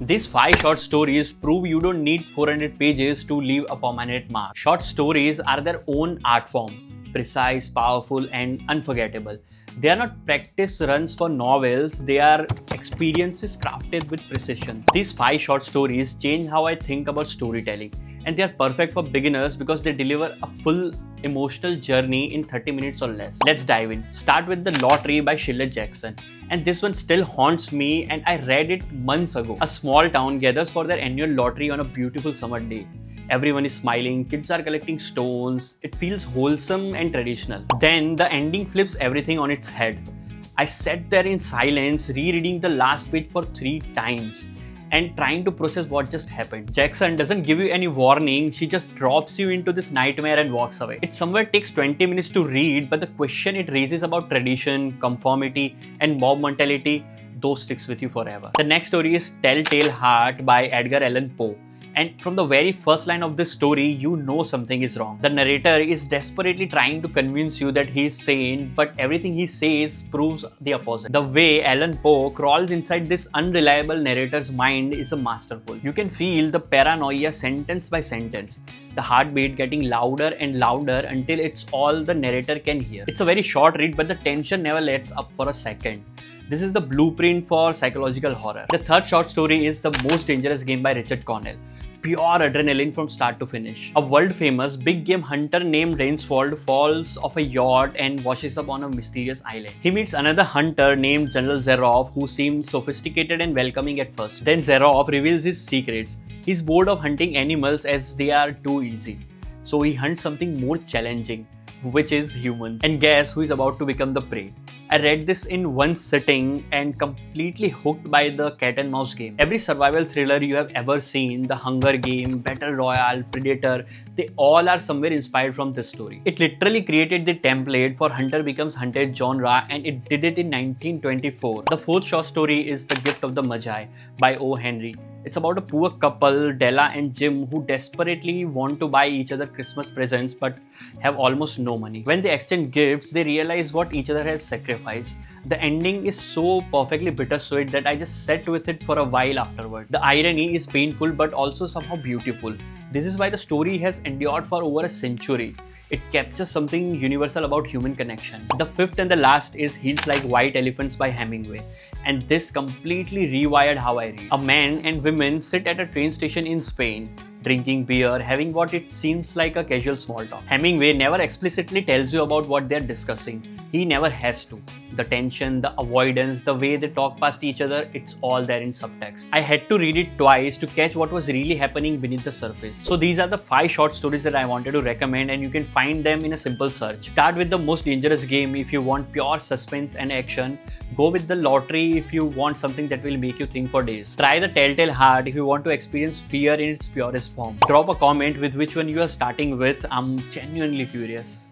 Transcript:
These 5 short stories prove you don't need 400 pages to leave a permanent mark. Short stories are their own art form, precise, powerful, and unforgettable. They are not practice runs for novels, they are experiences crafted with precision. These 5 short stories change how I think about storytelling, and they are perfect for beginners because they deliver a full emotional journey in 30 minutes or less. Let's dive in. Start with The Lottery by Shirley Jackson. And this one still haunts me, and I read it months ago. A small town gathers for their annual lottery on a beautiful summer day. Everyone is smiling, kids are collecting stones. It feels wholesome and traditional. Then the ending flips everything on its head. I sat there in silence, rereading the last page for 3 times and trying to process what just happened. Jackson doesn't give you any warning, she just drops you into this nightmare and walks away. It somewhere takes 20 minutes to read, but the question it raises about tradition, conformity, and mob mentality, those sticks with you forever. The next story is Telltale Heart by Edgar Allan Poe. And from the very first line of this story, you know something is wrong. The narrator is desperately trying to convince you that he is sane, but everything he says proves the opposite. The way Allan Poe crawls inside this unreliable narrator's mind is masterful. You can feel the paranoia sentence by sentence, the heartbeat getting louder and louder until it's all the narrator can hear. It's a very short read, but the tension never lets up for a second. This is the blueprint for psychological horror. The third short story is The Most Dangerous Game by Richard Connell. Pure adrenaline from start to finish. A world-famous big game hunter named Rainsford falls off a yacht and washes up on a mysterious island. He meets another hunter named General Zerov who seems sophisticated and welcoming at first. Then Zerov reveals his secrets. He's bored of hunting animals as they are too easy. So he hunts something more challenging, which is humans. And guess who is about to become the prey? I read this in one sitting and completely hooked by the cat and mouse game. Every survival thriller you have ever seen, The Hunger Game, Battle Royale, Predator, they all are somewhere inspired from this story. It literally created the template for hunter becomes hunted genre, and it did it in 1924. The fourth short story is The Gift of the Magi by O. Henry. It's about a poor couple, Della and Jim, who desperately want to buy each other Christmas presents but have almost no money. When they exchange gifts, they realize what each other has sacrificed. The ending is so perfectly bittersweet that I just sat with it for a while afterward. The irony is painful but also somehow beautiful. This is why the story has endured for over a century. It captures something universal about human connection. The fifth and the last is Heels Like White Elephants by Hemingway. And this completely rewired how I read. A man and women sit at a train station in Spain, drinking beer, having what it seems like a casual small talk. Hemingway never explicitly tells you about what they're discussing. He never has to. The tension, the avoidance, the way they talk past each other, it's all there in subtext. I had to read it twice to catch what was really happening beneath the surface. So these are the 5 short stories that I wanted to recommend, and you can find them in a simple search. Start with The Most Dangerous Game if you want pure suspense and action. Go with The Lottery if you want something that will make you think for days. Try The Telltale Heart if you want to experience fear in its purest form. Drop a comment with which one you are starting with. I'm genuinely curious.